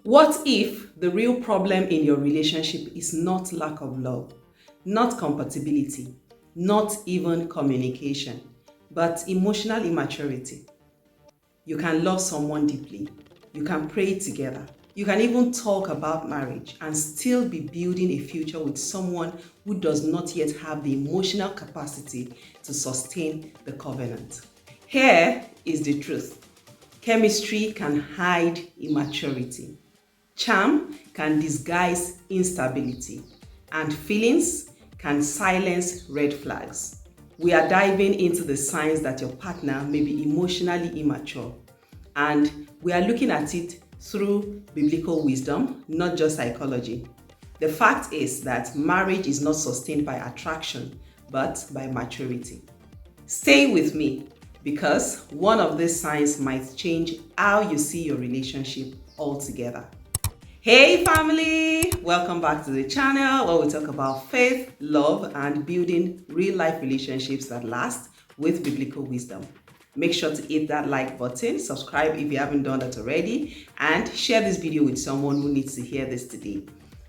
What if the real problem in your relationship is not lack of love, not compatibility, not even communication, but emotional immaturity? You can love someone deeply, you can pray together, you can even talk about marriage and still be building a future with someone who does not yet have the emotional capacity to sustain the covenant. Here is the truth. Chemistry can hide immaturity. Charm can disguise instability, and feelings can silence red flags. We are diving into the signs that your partner may be emotionally immature, and we are looking at it through biblical wisdom, not just psychology. The fact is that marriage is not sustained by attraction, but by maturity. Stay with me because one of these signs might change how you see your relationship altogether. Hey family! Welcome back to the channel where we talk about faith, love, and building real-life relationships that last with biblical wisdom. Make sure to hit that like button, subscribe if you haven't done that already, and share this video with someone who needs to hear this today.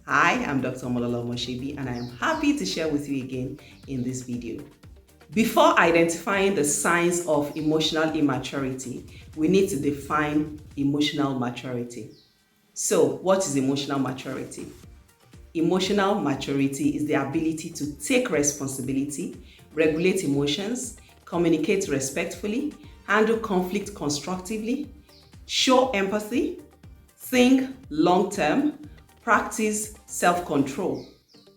Hi, I'm Dr. Mololo Moshebi, and I am happy to share with you again in this video. Before identifying the signs of emotional immaturity, we need to define emotional maturity. So, what is emotional maturity? Emotional maturity is the ability to take responsibility, regulate emotions, communicate respectfully, handle conflict constructively, show empathy, think long-term, practice self-control.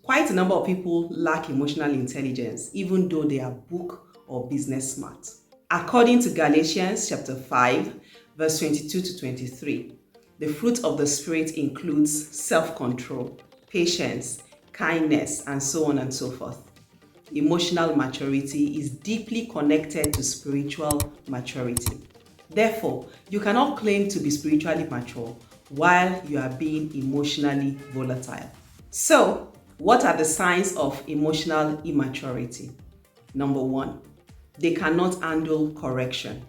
Quite a number of people lack emotional intelligence, even though they are book or business smart. According to Galatians chapter 5, verse 22 to 23, the fruit of the Spirit includes self-control, patience, kindness, and so on and so forth. Emotional maturity is deeply connected to spiritual maturity. Therefore, you cannot claim to be spiritually mature while you are being emotionally volatile. So, what are the signs of emotional immaturity? Number one, they cannot handle correction.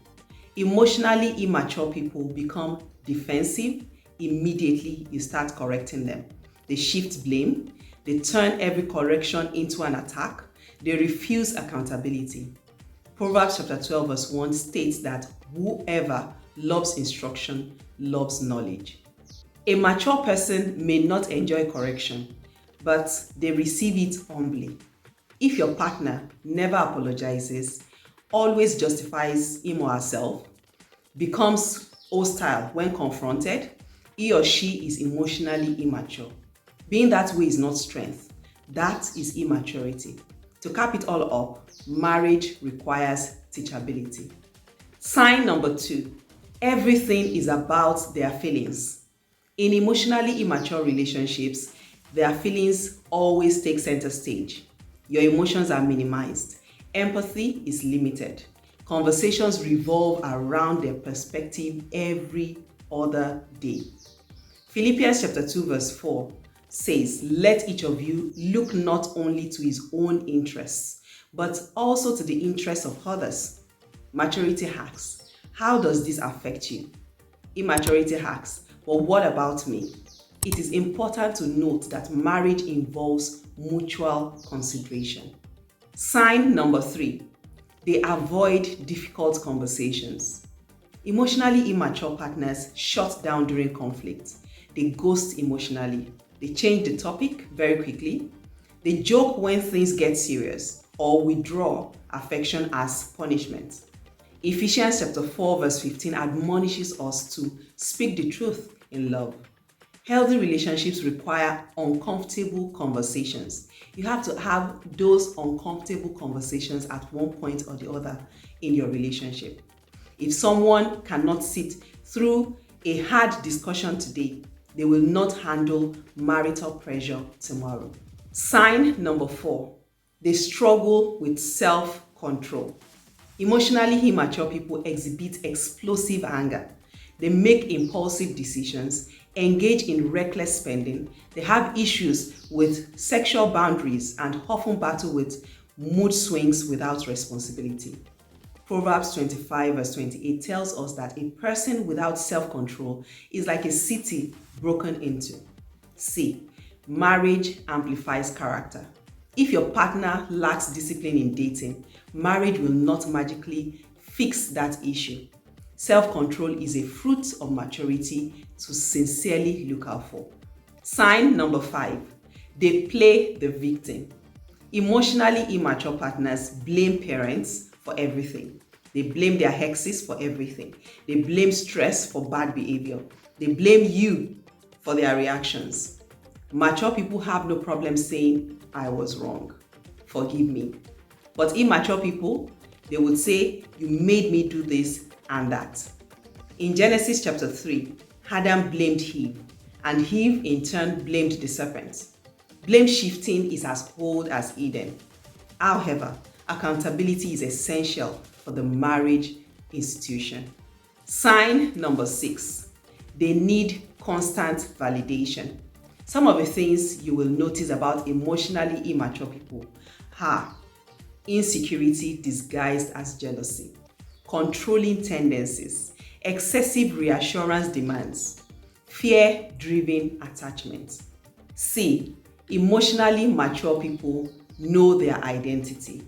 Emotionally immature people become defensive immediately you start correcting them. They shift blame, they turn every correction into an attack, they refuse accountability. Proverbs chapter 12 verse 1 states that whoever loves instruction loves knowledge. A mature person may not enjoy correction, but they receive it humbly. If your partner never apologizes, always justifies him or herself, becomes hostile when confronted, he or she is emotionally immature. Being that way is not strength, that is immaturity. To cap it all up, marriage requires teachability. Sign number two, everything is about their feelings. In emotionally immature relationships, their feelings always take center stage. Your emotions are minimized. Empathy is limited. Conversations revolve around their perspective every other day. Philippians chapter 2 verse 4 says, "Let each of you look not only to his own interests, but also to the interests of others." Maturity hacks. How does this affect you? Immaturity hacks. But what about me? It is important to note that marriage involves mutual consideration. Sign number three, they avoid difficult conversations. Emotionally immature partners shut down during conflict. They ghost emotionally. They change the topic very quickly. They joke when things get serious or withdraw affection as punishment. Ephesians chapter 4 verse 15 admonishes us to speak the truth in love. Healthy relationships require uncomfortable conversations. You have to have those uncomfortable conversations at one point or the other in your relationship. If someone cannot sit through a hard discussion today, they will not handle marital pressure tomorrow. Sign number four, they struggle with self-control. Emotionally immature people exhibit explosive anger. They make impulsive decisions, engage in reckless spending. They have issues with sexual boundaries and often battle with mood swings without responsibility. Proverbs 25 verse 28 tells us that a person without self-control is like a city broken into. C. Marriage amplifies character. If your partner lacks discipline in dating, marriage will not magically fix that issue. Self-control is a fruit of maturity to sincerely look out for. Sign number 5. They play the victim. Emotionally immature partners blame parents for everything. They blame their exes for everything. They blame stress for bad behavior. They blame you for their reactions. Mature people have no problem saying, I was wrong. Forgive me. But immature people, they would say, you made me do this and that. In Genesis chapter 3, Adam blamed Eve, and Eve in turn blamed the serpent. Blame shifting is as old as Eden. However, accountability is essential for the marriage institution. Sign number 6. They need constant validation. Some of the things you will notice about emotionally immature people are insecurity disguised as jealousy, controlling tendencies, excessive reassurance demands, fear-driven attachment. C. Emotionally mature people know their identity.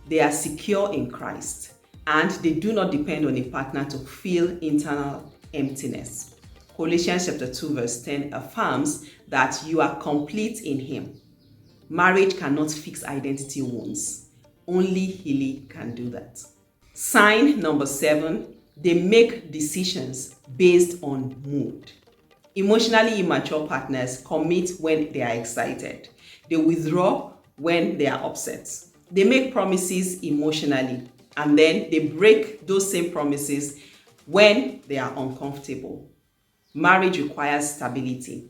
They are secure in Christ, and they do not depend on a partner to feel internal emptiness. Colossians chapter 2 verse 10 affirms that you are complete in Him. Marriage cannot fix identity wounds. Only healing can do that. Sign number 7, they make decisions based on mood. Emotionally immature partners commit when they are excited. They withdraw when they are upset. They make promises emotionally, and then they break those same promises when they are uncomfortable. Marriage requires stability.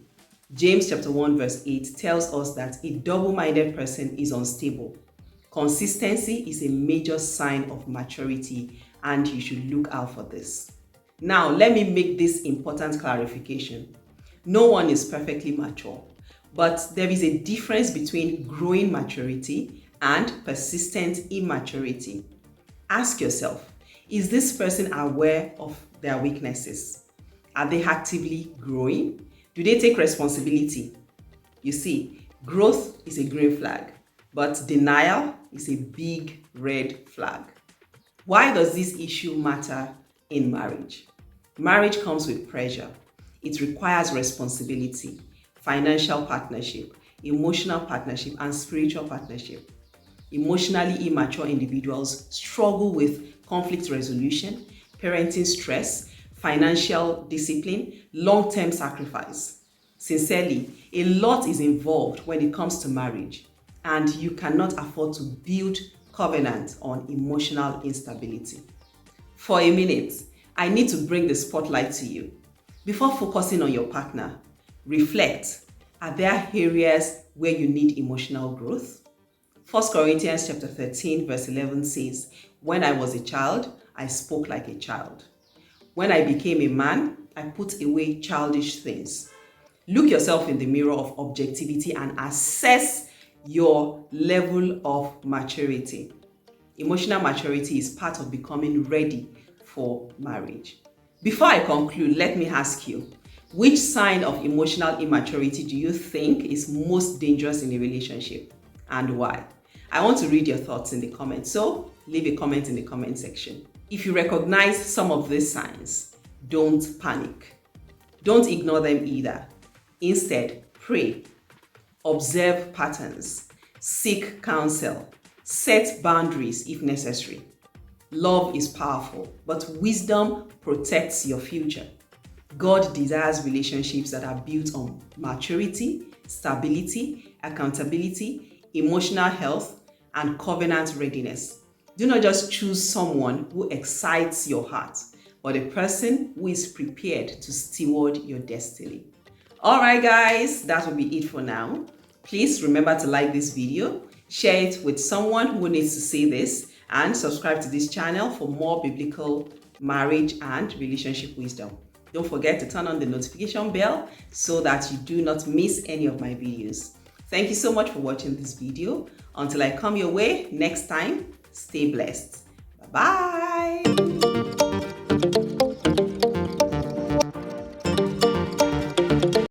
James chapter 1 verse 8 tells us that a double-minded person is unstable. Consistency is a major sign of maturity, and you should look out for this. Now, let me make this important clarification. No one is perfectly mature, but there is a difference between growing maturity and persistent immaturity. Ask yourself, is this person aware of their weaknesses? Are they actively growing? Do they take responsibility? You see, growth is a green flag, but denial is a big red flag. Why does this issue matter in marriage? Marriage comes with pressure. It requires responsibility, financial partnership, emotional partnership, and spiritual partnership. Emotionally immature individuals struggle with conflict resolution, parenting stress, financial discipline, long-term sacrifice. Sincerely, a lot is involved when it comes to marriage, and you cannot afford to build covenant on emotional instability. For a minute, I need to bring the spotlight to you. Before focusing on your partner, reflect. Are there areas where you need emotional growth? 1 Corinthians chapter 13 verse 11 says, when I was a child, I spoke like a child. When I became a man, I put away childish things. Look yourself in the mirror of objectivity and assess your level of maturity. Emotional maturity is part of becoming ready for marriage. Before I conclude, let me ask you, which sign of emotional immaturity do you think is most dangerous in a relationship, and why? I want to read your thoughts in the comments, so leave a comment in the comment section. If you recognize some of these signs, don't panic. Don't ignore them either. Instead, pray, observe patterns, seek counsel, set boundaries if necessary. Love is powerful, but wisdom protects your future. God desires relationships that are built on maturity, stability, accountability, emotional health, and covenant readiness. Do not just choose someone who excites your heart, but a person who is prepared to steward your destiny. Alright guys, that will be it for now. Please remember to like this video, share it with someone who needs to see this, and subscribe to this channel for more biblical marriage and relationship wisdom. Don't forget to turn on the notification bell so that you do not miss any of my videos. Thank you so much for watching this video. Until I come your way next time, stay blessed. Bye.